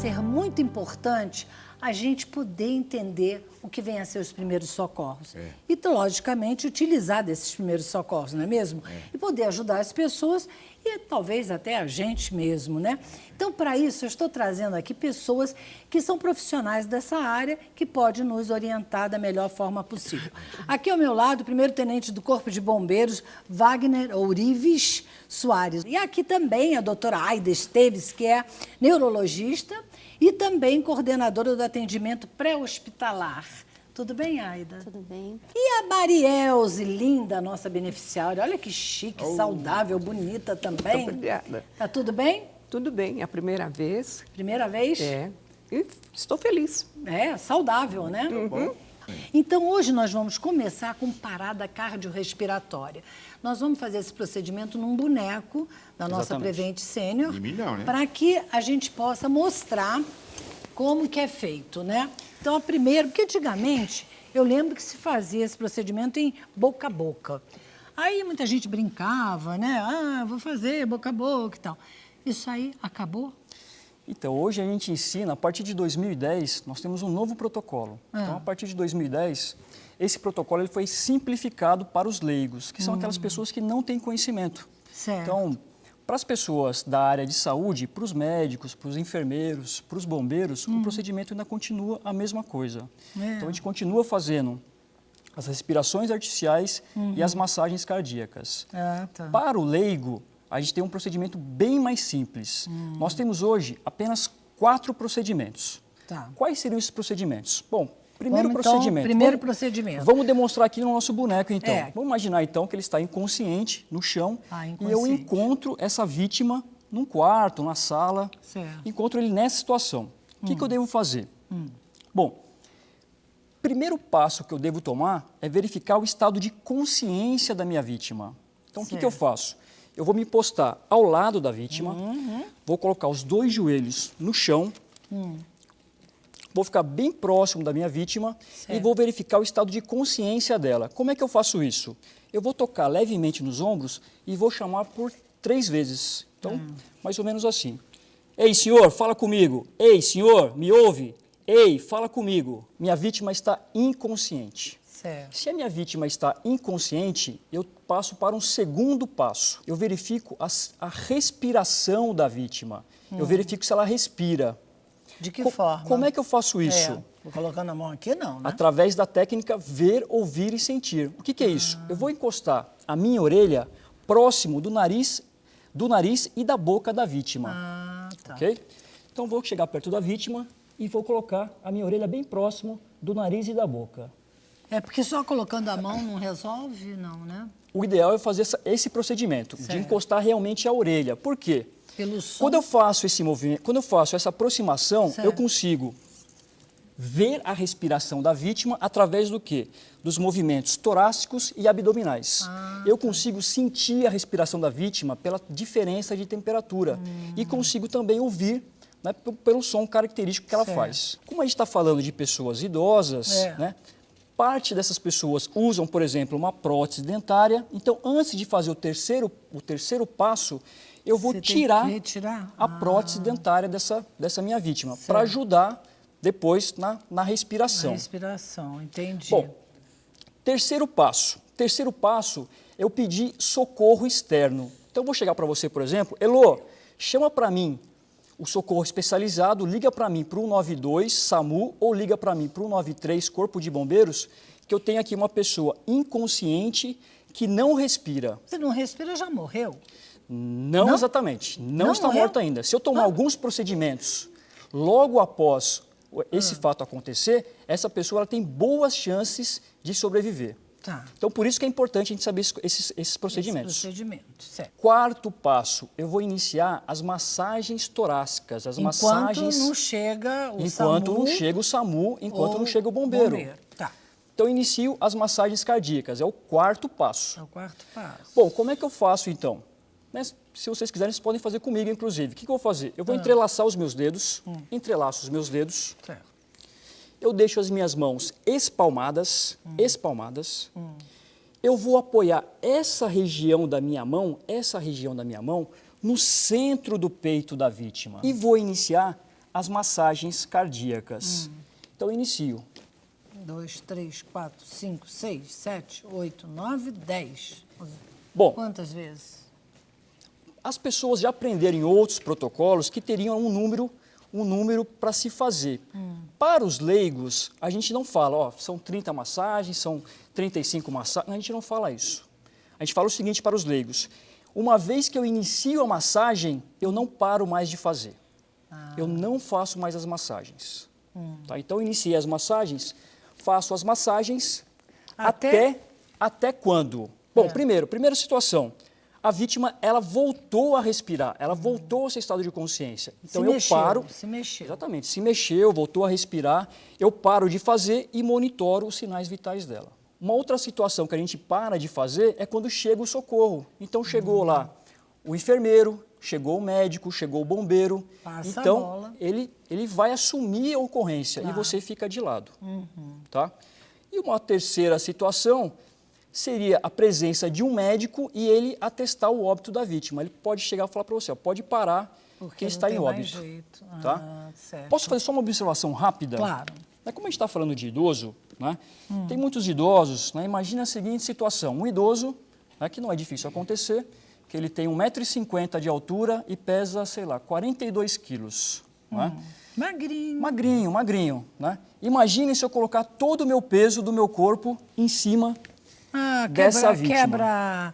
ser muito importante a gente poder entender o que vem a ser os primeiros socorros. E, logicamente, utilizar desses primeiros socorros, não é mesmo? E poder ajudar as pessoas e talvez até a gente mesmo, né? Então, para isso, eu estou trazendo aqui pessoas que são profissionais dessa área que podem nos orientar da melhor forma possível. Aqui ao meu lado, o primeiro-tenente do Corpo de Bombeiros, Wagner Ourives Soares. E aqui também a doutora Aida Esteves, que é neurologista e também coordenadora do atendimento pré-hospitalar. Tudo bem, Aida? Tudo bem. E a Marielze, linda, nossa beneficiária. Olha que chique, saudável, bonita também. Muito obrigada. Tá tudo bem? Tudo bem, é a primeira vez. Primeira vez? É. E estou feliz. É, saudável, né? Então, hoje nós vamos começar com parada cardiorrespiratória. Nós vamos fazer esse procedimento num boneco da nossa Exatamente. Prevent Senior, De milhão, né? para que a gente possa mostrar como que é feito, né? Então, primeiro, porque antigamente eu lembro que se fazia esse procedimento em boca a boca. Aí muita gente brincava, né? Ah, vou fazer boca a boca e tal. Isso aí acabou? Então, hoje a gente ensina, a partir de 2010, nós temos um novo protocolo. Então, a partir de 2010, esse protocolo ele foi simplificado para os leigos, que são aquelas pessoas que não têm conhecimento. Certo. Então, para as pessoas da área de saúde, para os médicos, para os enfermeiros, para os bombeiros, o procedimento ainda continua a mesma coisa. Então, a gente continua fazendo as respirações artificiais e as massagens cardíacas. Ah, tá. Para o leigo, a gente tem um procedimento bem mais simples. Nós temos hoje apenas 4 procedimentos. Tá. Quais seriam esses procedimentos? Bom, primeiro Vamos, então, procedimento. primeiro procedimento. Vamos demonstrar aqui no nosso boneco, então. É. Vamos imaginar, então, que ele está inconsciente no chão Ah, e eu inconsciente. encontro essa vítima num quarto, na sala. Certo. Encontro ele nessa situação. O que eu devo fazer? Bom, primeiro passo que eu devo tomar é verificar o estado de consciência da minha vítima. Então, o que eu faço? Eu vou me postar ao lado da vítima, vou colocar os 2 joelhos no chão, vou ficar bem próximo da minha vítima e vou verificar o estado de consciência dela. Como é que eu faço isso? Eu vou tocar levemente nos ombros e vou chamar por 3 vezes. Então, mais ou menos assim. Ei, senhor, fala comigo. Ei, senhor, me ouve. Ei, fala comigo. Minha vítima está inconsciente. Certo. Se a minha vítima está inconsciente, eu passo para um segundo passo. Eu verifico a respiração da vítima. Eu verifico se ela respira. De que forma? Como é que eu faço isso? Vou colocando a mão aqui, não, né? Através da técnica ver, ouvir e sentir. O que é isso? Eu vou encostar a minha orelha próximo do nariz e da boca da vítima. Ah, tá. Ok? Então, vou chegar perto da vítima e vou colocar a minha orelha bem próximo do nariz e da boca. É porque só colocando a mão não resolve, não, né? O ideal é fazer esse procedimento, de Certo. encostar realmente a orelha. Por quê? Pelo som. Quando eu faço esse movimento, quando eu faço essa aproximação, Certo. eu consigo ver a respiração da vítima através do quê? Dos movimentos torácicos e abdominais. Eu consigo sentir a respiração da vítima pela diferença de temperatura e consigo também ouvir, né, pelo som característico que ela Certo. faz. Como a gente está falando de pessoas idosas, É. né, parte dessas pessoas usam, por exemplo, uma prótese dentária. Então, antes de fazer o terceiro passo, eu vou Você tem tirar que retirar? a prótese dentária dessa minha vítima, para ajudar depois na respiração. A respiração, entendi. Bom, terceiro passo. Terceiro passo, eu pedir socorro externo. Então, eu vou chegar para você, por exemplo, Elô, chama para mim o socorro especializado, liga para mim para o 192, SAMU, ou liga para mim para o 193, Corpo de Bombeiros, que eu tenho aqui uma pessoa inconsciente que não respira. Você não respira, já morreu? Não, Não? exatamente, não Não está morreu? morta ainda. Se eu tomar alguns procedimentos logo após esse fato acontecer, essa pessoa ela tem boas chances de sobreviver. Tá. Então, por isso que é importante a gente saber esses procedimentos. Esse procedimento, certo. Quarto passo, eu vou iniciar as massagens torácicas, as Enquanto massagens... não chega o enquanto SAMU não chega o SAMU, enquanto ou não chega o bombeiro. Tá, Então, eu inicio as massagens cardíacas, é o quarto passo. é o quarto passo. Bom, como é que eu faço, então? Né, se vocês quiserem, vocês podem fazer comigo, inclusive. O que eu vou fazer? Eu vou entrelaçar os meus dedos, entrelaço os meus dedos, Certo. eu deixo as minhas mãos espalmadas, eu vou apoiar essa região da minha mão no centro do peito da vítima e vou iniciar as massagens cardíacas. Então, eu inicio. 2, 3, 4, 5, 6, 7, 8, 9, 10. Bom, Quantas vezes? as pessoas já aprenderam em outros protocolos que teriam um número para se fazer. Para os leigos, a gente não fala, ó, são 30 massagens, são 35 massagens, a gente não fala isso. A gente fala o seguinte para os leigos: uma vez que eu inicio a massagem, eu não paro mais de fazer. Eu não faço mais as massagens. Tá? Então, eu iniciei as massagens, faço as massagens até quando? Bom, primeira situação. A vítima, ela voltou a respirar, ela voltou a esse estado de consciência. Então, paro... Se mexeu. Exatamente, se mexeu, voltou a respirar, eu paro de fazer e monitoro os sinais vitais dela. Uma outra situação que a gente para de fazer é quando chega o socorro. Então, chegou lá o enfermeiro, chegou o médico, chegou o bombeiro. Passa então, a bola. ele vai assumir a ocorrência e você fica de lado. Tá? E uma terceira situação seria a presença de um médico e ele atestar o óbito da vítima. Ele pode chegar e falar para você, ó, pode parar, porque está em óbito. Tá? Certo. Posso fazer só uma observação rápida? Claro. Como a gente está falando de idoso, né, tem muitos idosos, né, imagina a seguinte situação, um idoso, né, que não é difícil acontecer, que ele tem 1,50 m de altura e pesa, sei lá, 42 quilos. Né? Magrinho. Magrinho. Né? Imagine se eu colocar todo o meu peso do meu corpo em cima dessa vítima.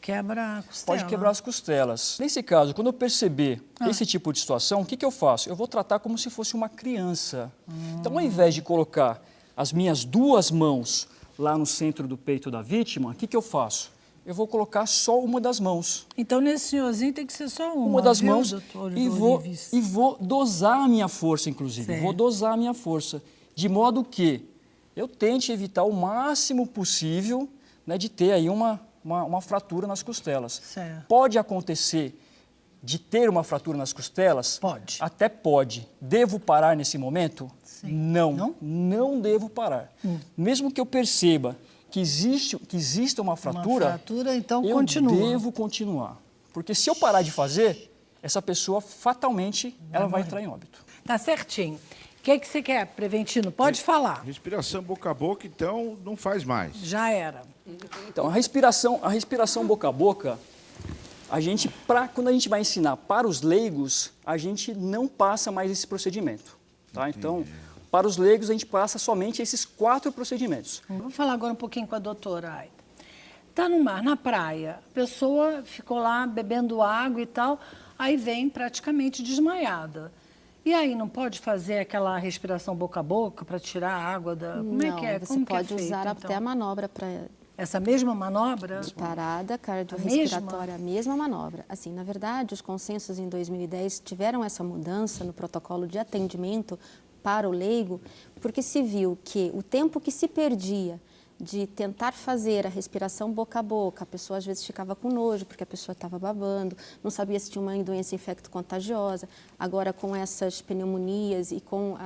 Quebra a costela. Pode quebrar as costelas. Nesse caso, quando eu perceber esse tipo de situação, o que eu faço? Eu vou tratar como se fosse uma criança. Então, ao invés de colocar as minhas duas mãos lá no centro do peito da vítima, o que eu faço? Eu vou colocar só uma das mãos. Então, nesse senhorzinho tem que ser só uma. Uma das mãos doutor e vou dosar a minha força, inclusive. Certo. Vou dosar a minha força, de modo que eu tente evitar o máximo possível, né, de ter aí uma fratura nas costelas. Certo. Pode acontecer de ter uma fratura nas costelas? Pode. Até pode. Devo parar nesse momento? Sim. Não devo parar. Mesmo que eu perceba que exista uma fratura, então eu continua. devo continuar. Porque se eu parar de fazer, essa pessoa fatalmente ela vai entrar em óbito. Tá certinho. O que você quer, Preventino? Pode falar. Respiração boca a boca, então, não faz mais. Já era. Então, a respiração boca a boca, quando a gente vai ensinar para os leigos, a gente não passa mais esse procedimento. Tá? Então, para os leigos, a gente passa somente esses 4 procedimentos. Vamos falar agora um pouquinho com a doutora Aida. Está no mar, na praia, a pessoa ficou lá bebendo água e tal, aí vem praticamente desmaiada. E aí, não pode fazer aquela respiração boca a boca para tirar a água da... Como é que é? Você pode usar até a manobra para... Essa mesma manobra? Parada cardiorrespiratória, a mesma manobra. Assim, na verdade, os consensos em 2010 tiveram essa mudança no protocolo de atendimento para o leigo, porque se viu que o tempo que se perdia de tentar fazer a respiração boca a boca, a pessoa às vezes ficava com nojo, porque a pessoa estava babando, não sabia se tinha uma doença infecto-contagiosa. Agora, com essas pneumonias e com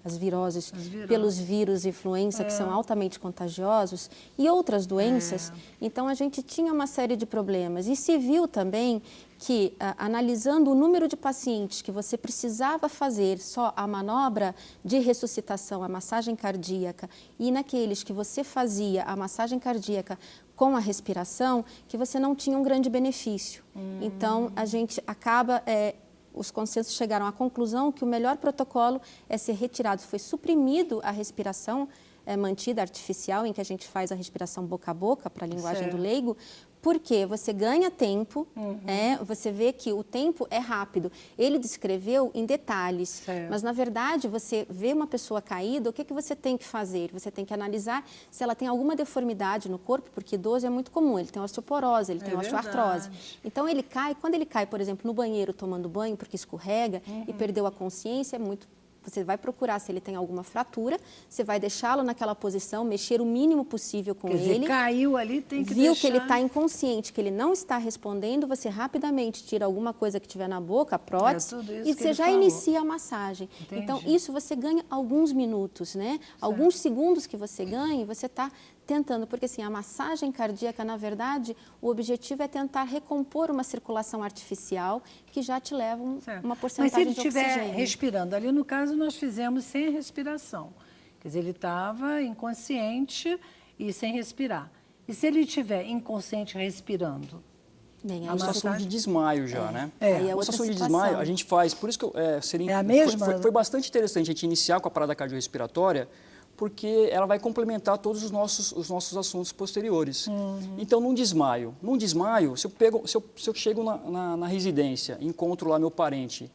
as viroses pelos vírus influenza, que são altamente contagiosos, e outras doenças, então a gente tinha uma série de problemas. E se viu também que, analisando o número de pacientes que você precisava fazer só a manobra de ressuscitação, a massagem cardíaca, e naqueles que você fazia a massagem cardíaca com a respiração, que você não tinha um grande benefício. Então, a gente acaba... os consensos chegaram à conclusão que o melhor protocolo é ser retirado. Foi suprimido a respiração mantida artificial, em que a gente faz a respiração boca a boca, para a linguagem do leigo, porque você ganha tempo, você vê que o tempo é rápido. Ele descreveu em detalhes, mas na verdade você vê uma pessoa caída, o que você tem que fazer? Você tem que analisar se ela tem alguma deformidade no corpo, porque idoso é muito comum, ele tem osteoporose, ele tem osteoartrose. Então ele cai, quando ele cai, por exemplo, no banheiro tomando banho, porque escorrega e perdeu a consciência, é muito... Você vai procurar se ele tem alguma fratura, você vai deixá-lo naquela posição, mexer o mínimo possível com ele. Quer dizer, caiu ali, tem que viu deixar... que ele está inconsciente, que ele não está respondendo, você rapidamente tira alguma coisa que tiver na boca, a prótese, e você já inicia a massagem. Entendi. Então, isso você ganha alguns minutos, né? Alguns segundos que você ganha, você está tentando, porque assim, a massagem cardíaca, na verdade, o objetivo é tentar recompor uma circulação artificial que já te leva uma Mas porcentagem se ele de estiver oxigênio. respirando, ali no caso nós fizemos sem respiração. Quer dizer, ele estava inconsciente e sem respirar. E se ele estiver inconsciente respirando? Bem, É aí uma situação de desmaio já, né? Aí é Uma outra situação de situação. desmaio, a gente faz, por isso que seria... É a mesma? Foi bastante interessante a gente iniciar com a parada cardiorrespiratória, porque ela vai complementar todos os nossos assuntos posteriores. Então, num desmaio, se eu chego na residência, encontro lá meu parente,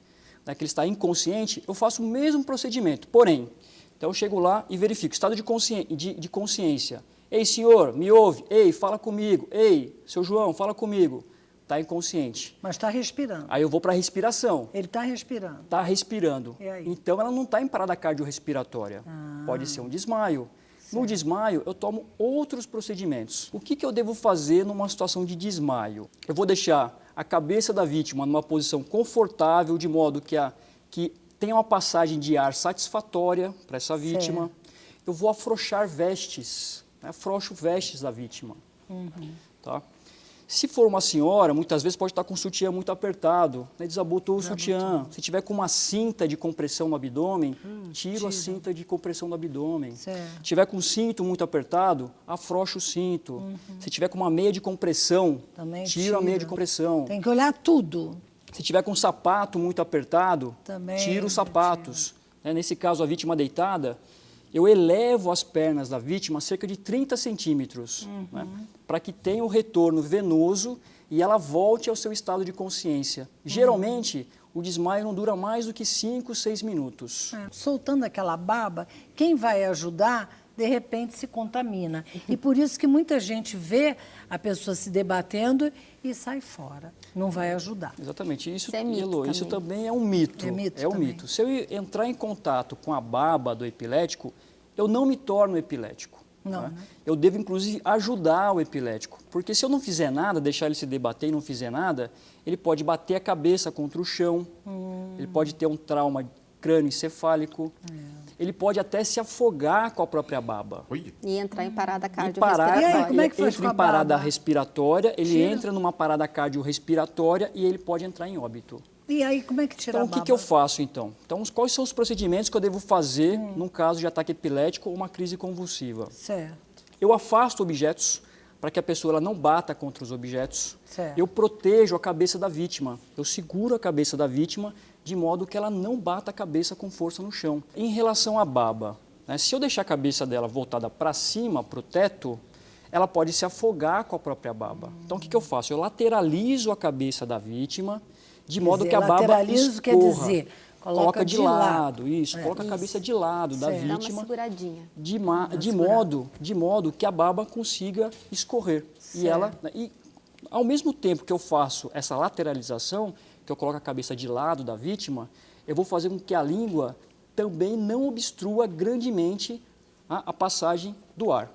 né, que ele está inconsciente, eu faço o mesmo procedimento, porém, então eu chego lá e verifico estado de consciência. Ei, senhor, me ouve? Ei, fala comigo. Ei, seu João, fala comigo. Está inconsciente. Mas está respirando. Aí eu vou para a respiração. Ele está respirando. Está respirando. E aí? Então, ela não está em parada cardiorrespiratória. Pode ser um desmaio. No desmaio, eu tomo outros procedimentos. O que eu devo fazer numa situação de desmaio? Eu vou deixar a cabeça da vítima numa posição confortável, de modo que tenha uma passagem de ar satisfatória para essa vítima. Eu vou afrouxar vestes, né? Afrouxo vestes da vítima. Tá? Se for uma senhora, muitas vezes pode estar com o sutiã muito apertado, né? Desabotou o sutiã. Se tiver com uma cinta de compressão no abdômen, tiro a cinta de compressão do abdômen. Certo. Se tiver com o cinto muito apertado, afrouxa o cinto. Se tiver com uma meia de compressão, Também tiro a meia de compressão. Tem que olhar tudo. Se tiver com um sapato muito apertado, Também tiro os sapatos. Né? Nesse caso, a vítima deitada, eu elevo as pernas da vítima a cerca de 30 centímetros, né? Para que tenha o retorno venoso e ela volte ao seu estado de consciência. Geralmente, o desmaio não dura mais do que 5, 6 minutos. Soltando aquela baba, quem vai ajudar, de repente, se contamina. E por isso que muita gente vê a pessoa se debatendo e sai fora. Não vai ajudar. Exatamente. Isso, é mito Elô, isso também. também é um mito. É mito um também. mito. Se eu entrar em contato com a baba do epilético, eu não me torno epilético. Não, né? né? Eu devo, inclusive, ajudar o epilético. Porque se eu não fizer nada, deixar ele se debater e não fizer nada, ele pode bater a cabeça contra o chão, ele pode ter um trauma crânioencefálico, ele pode até se afogar com a própria baba. Olha. E entrar em parada E aí, cardiorrespiratória. como é que faz entra com a em parada baba? respiratória, ele Tira. entra numa parada cardiorrespiratória e ele pode entrar em óbito. E aí, como é que tira Então, a o baba? que eu faço, então? Então, quais são os procedimentos que eu devo fazer num caso de ataque epilético ou uma crise convulsiva? Certo. Eu afasto objetos para que a pessoa ela não bata contra os objetos. Certo. Eu protejo a cabeça da vítima. Eu seguro a cabeça da vítima de modo que ela não bata a cabeça com força no chão. Em relação à baba, né, se eu deixar a cabeça dela voltada para cima, para o teto, ela pode se afogar com a própria baba. Então, o que eu faço? Eu lateralizo a cabeça da vítima de modo dizer, que a baba lateralizo escorra. quer dizer, coloca de de lado, lado. isso, coloca a cabeça de lado da Certo. Dá uma vítima, seguradinha. de modo que a baba consiga escorrer. E ao mesmo tempo que eu faço essa lateralização, que eu coloco a cabeça de lado da vítima, eu vou fazer com que a língua também não obstrua grandemente a passagem do ar.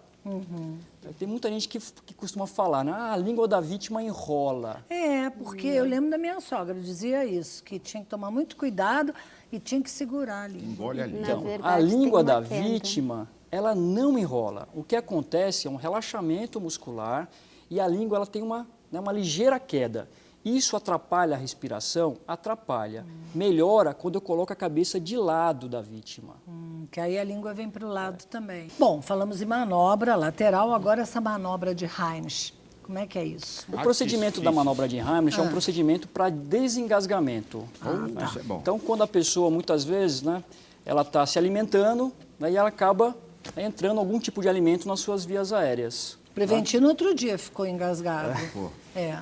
Tem muita gente que costuma falar, né? A língua da vítima enrola. É, porque eu lembro da minha sogra, dizia isso, que tinha que tomar muito cuidado e tinha que segurar ali. Engole ali. Na Então, verdade, a língua tem uma da queda. vítima, ela não enrola. O que acontece é um relaxamento muscular e a língua ela tem uma ligeira queda. Isso atrapalha a respiração? Atrapalha. Melhora quando eu coloco a cabeça de lado da vítima. Que aí a língua vem para o lado também. Bom, falamos em manobra lateral, agora essa manobra de Heimlich. Como é que é isso? O procedimento da manobra de Heimlich é um procedimento para desengasgamento. Tá. Isso é bom. Então, quando a pessoa, muitas vezes, né, ela está se alimentando, né, e ela acaba entrando algum tipo de alimento nas suas vias aéreas. Preventino outro dia ficou engasgado. Pô. É.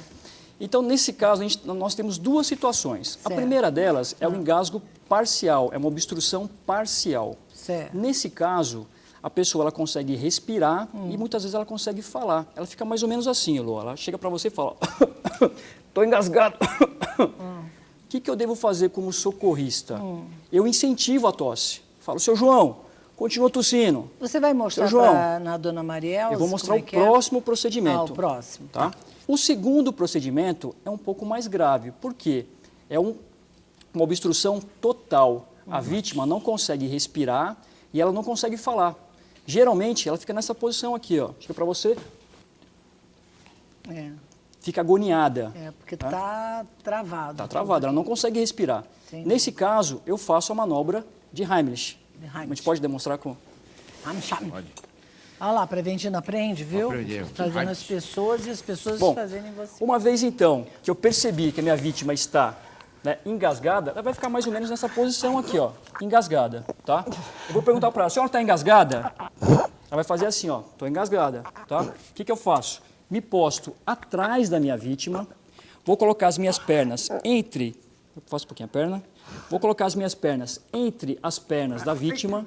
Então, nesse caso, nós temos duas situações. A Certo. primeira delas é o engasgo parcial, é uma obstrução parcial. Certo. Nesse caso, a pessoa ela consegue respirar e muitas vezes ela consegue falar. Ela fica mais ou menos assim, Elô. Ela chega para você e fala, estou engasgado. O que eu devo fazer como socorrista? Eu incentivo a tosse. Falo, seu João, continua tossindo. Você vai mostrar Seu João, na dona Mariel? Eu vou mostrar como é o que é? próximo procedimento. Ah, o próximo. Tá? O segundo procedimento é um pouco mais grave, porque é uma obstrução total. A vítima não consegue respirar e ela não consegue falar. Geralmente, ela fica nessa posição aqui, ó. Chega para você, fica agoniada. Porque está travado. Está travada, ela não consegue respirar. Entendi. Nesse caso, eu faço a manobra de Heimlich. Heimlich. A gente pode demonstrar com... Pode. Olha lá, Preventino aprende, viu? Aprendeu. Fazendo as pessoas e as pessoas Bom, fazendo em você. uma vez então que eu percebi que a minha vítima está, né, engasgada, ela vai ficar mais ou menos nessa posição aqui, ó, engasgada, tá? Eu vou perguntar para ela, a senhora está engasgada? Ela vai fazer assim, ó, estou engasgada, tá? O que eu faço? Me posto atrás da minha vítima, vou colocar as minhas pernas entre... Eu faço um pouquinho a perna. Vou colocar as minhas pernas entre as pernas da vítima.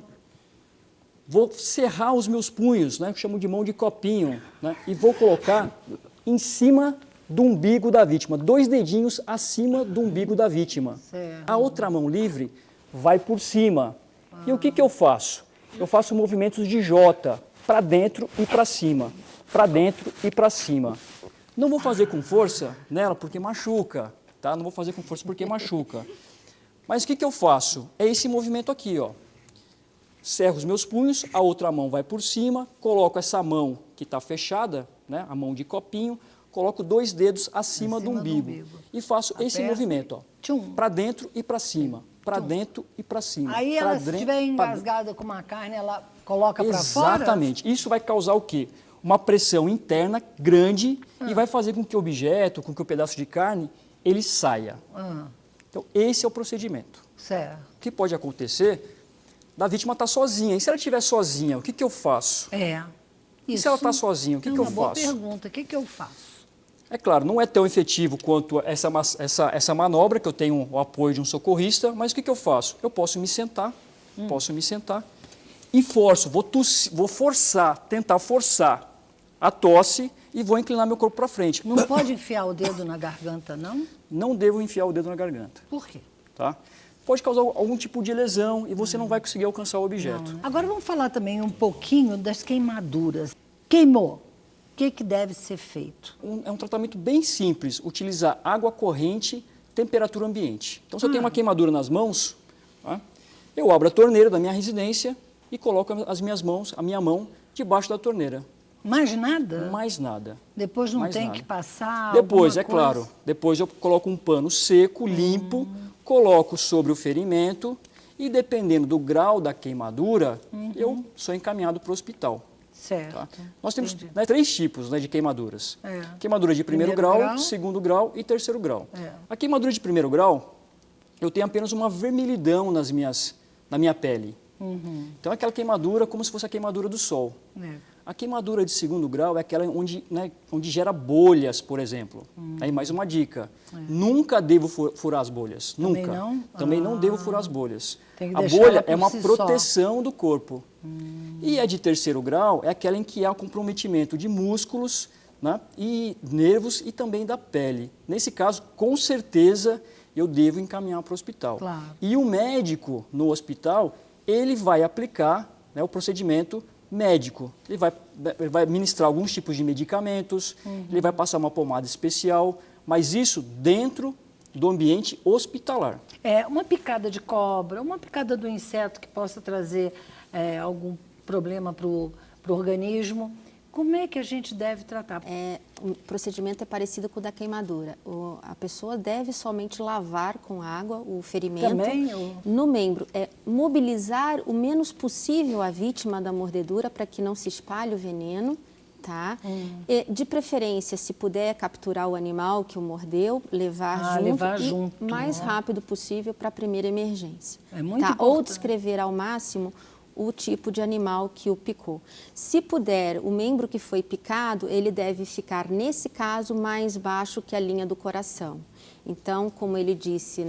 Vou cerrar os meus punhos, né, que eu chamo de mão de copinho, né, e vou colocar em cima do umbigo da vítima, 2 dedinhos acima do umbigo da vítima. Certo. A outra mão livre vai por cima. E o que eu faço? Eu faço movimentos de J, para dentro e para cima, para dentro e para cima. Não vou fazer com força nela porque machuca, tá? Não vou fazer com força porque machuca. Mas o que eu faço? É esse movimento aqui, ó. Cerro os meus punhos, a outra mão vai por cima, coloco essa mão que está fechada, né, a mão de copinho, coloco 2 dedos acima do umbigo e faço esse movimento, para dentro e para cima, para dentro e para cima. Aí ela, se estiver engasgada com uma carne, ela coloca para fora? Exatamente. Isso vai causar o quê? Uma pressão interna grande e vai fazer com que o objeto, com que o pedaço de carne, ele saia. Então, esse é o procedimento. Certo. O que pode acontecer da vítima estar sozinha. E se ela estiver sozinha, o que eu faço? E se ela está sozinha, o que eu faço? É uma boa pergunta. O que eu faço? É claro, não é tão efetivo quanto essa manobra, que eu tenho o apoio de um socorrista, mas o que eu faço? Eu posso me sentar, e forço, vou forçar, tentar forçar a tosse e vou inclinar meu corpo para frente. Não pode enfiar o dedo na garganta, não? Não devo enfiar o dedo na garganta. Por quê? Tá? Pode causar algum tipo de lesão e você não vai conseguir alcançar o objeto. Não. Agora vamos falar também um pouquinho das queimaduras. Queimou. O que deve ser feito? É um tratamento bem simples, utilizar água corrente, temperatura ambiente. Então, se eu tenho uma queimadura nas mãos, tá? Eu abro a torneira da minha residência e coloco a minha mão debaixo da torneira. Mais nada? Mais nada. Depois não Mais tem nada. que passar Depois, é alguma coisa? claro, depois eu coloco um pano seco, limpo, coloco sobre o ferimento e, dependendo do grau da queimadura, eu sou encaminhado para o hospital. Certo. Tá? Nós temos 3 tipos, né, de queimaduras. Queimadura de primeiro Primeiro grau, grau. segundo grau e terceiro grau. A queimadura de primeiro grau, eu tenho apenas uma vermelhidão na minha pele. Então é aquela queimadura como se fosse a queimadura do sol. A queimadura de segundo grau é aquela onde gera bolhas, por exemplo. Aí mais uma dica, nunca devo furar as bolhas, Também nunca. não? Também não devo furar as bolhas. Tem que A deixar bolha ela por é uma si só. proteção do corpo. E a de terceiro grau é aquela em que há comprometimento de músculos, né, e nervos e também da pele. Nesse caso, com certeza, eu devo encaminhar para o hospital. Claro. E o médico no hospital, ele vai aplicar, né, o procedimento médico. Ele vai ministrar alguns tipos de medicamentos, ele vai passar uma pomada especial, mas isso dentro do ambiente hospitalar. Uma picada de cobra, uma picada do inseto que possa trazer algum problema para o organismo, como é que a gente deve tratar? O procedimento é parecido com o da queimadura. A pessoa deve somente lavar com água o ferimento Também, no membro. Mobilizar o menos possível a vítima da mordedura para que não se espalhe o veneno. Tá? De preferência, se puder capturar o animal que o mordeu, levar junto e mais rápido possível para a primeira emergência. É muito tá? importante. Ou descrever ao máximo o tipo de animal que o picou. Se puder, o membro que foi picado, ele deve ficar, nesse caso, mais baixo que a linha do coração. Então, como ele disse,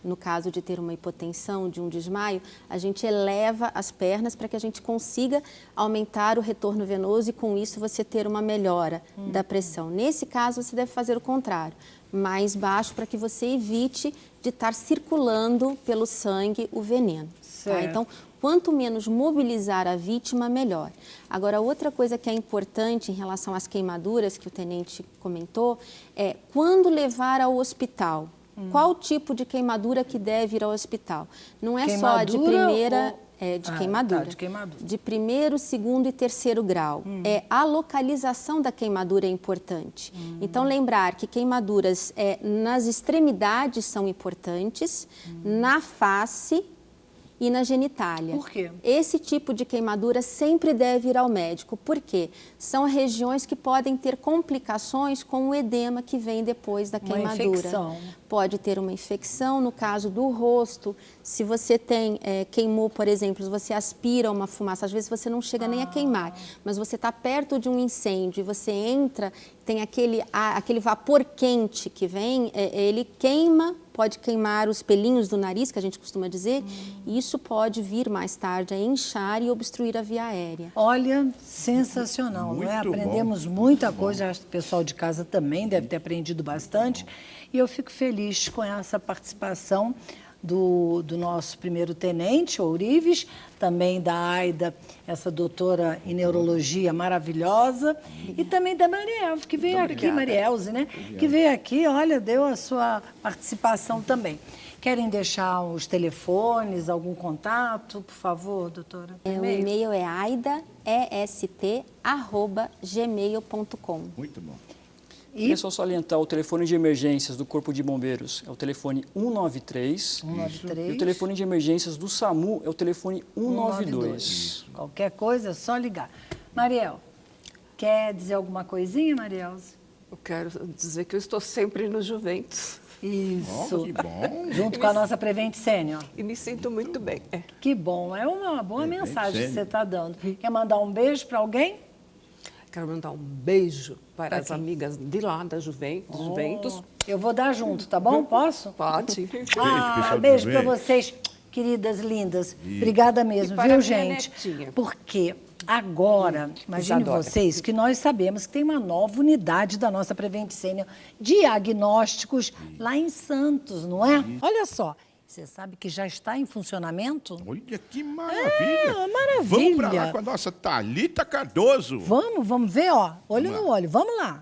no caso de ter uma hipotensão, de um desmaio, a gente eleva as pernas para que a gente consiga aumentar o retorno venoso e, com isso, você ter uma melhora da pressão. Nesse caso, você deve fazer o contrário, mais baixo, para que você evite de estar circulando pelo sangue o veneno. Tá? Então, quanto menos mobilizar a vítima, melhor. Agora, outra coisa que é importante em relação às queimaduras que o tenente comentou é quando levar ao hospital. Qual tipo de queimadura que deve ir ao hospital? Não é só de primeira... de queimadura. Tá, de queimadura. De primeiro, segundo e terceiro grau. A localização da queimadura é importante. Então, lembrar que queimaduras nas extremidades são importantes, na face e na genitália. Por quê? Esse tipo de queimadura sempre deve ir ao médico, porque são regiões que podem ter complicações com o edema que vem depois da queimadura. Infecção. Pode ter uma infecção, no caso do rosto, se você queimou, por exemplo, se você aspira uma fumaça, às vezes você não chega nem a queimar, mas você está perto de um incêndio e você entra, tem aquele vapor quente que vem, ele queima, pode queimar os pelinhos do nariz, que a gente costuma dizer, e isso pode vir mais tarde a inchar e obstruir a via aérea. Olha, sensacional, não é? Muito Aprendemos bom. muita coisa, acho que o pessoal de casa também deve ter aprendido bastante. E eu fico feliz com essa participação do nosso primeiro tenente, Ourives, também da Aida, essa doutora em neurologia maravilhosa, e também da Marielze, que veio aqui, Marielze, né? Que veio aqui, olha, deu a sua participação também. Querem deixar os telefones, algum contato, por favor, doutora? O e-mail é aidaest@gmail.com. Muito bom. Queria só salientar o telefone de emergências do Corpo de Bombeiros, é o telefone 193. 193. E o telefone de emergências do SAMU é o telefone 192. Qualquer coisa é só ligar. Mariel, quer dizer alguma coisinha, Marielze? Eu quero dizer que eu estou sempre no Juventus. Isso. Que bom. Junto com a nossa Prevent Senior. E me sinto muito bem. Que bom, é uma boa Prevent mensagem que Senior. você está dando. Quer mandar um beijo para alguém? Quero mandar um beijo para Pra as quem? amigas de lá da Juventus. Eu vou dar junto, tá bom? Posso? Pode. pessoal Beijo do para bem. vocês, queridas lindas. Obrigada mesmo, E para viu, minha gente? netinha. Porque agora, imagine Isadora. vocês que nós sabemos que tem uma nova unidade da nossa Prevent Senior, diagnósticos, lá em Santos, não é? Olha só, você sabe que já está em funcionamento? Olha que maravilha. É, maravilha. Vamos para lá com a nossa Thalita Cardoso. Vamos ver, ó, olho no olho, vamos lá.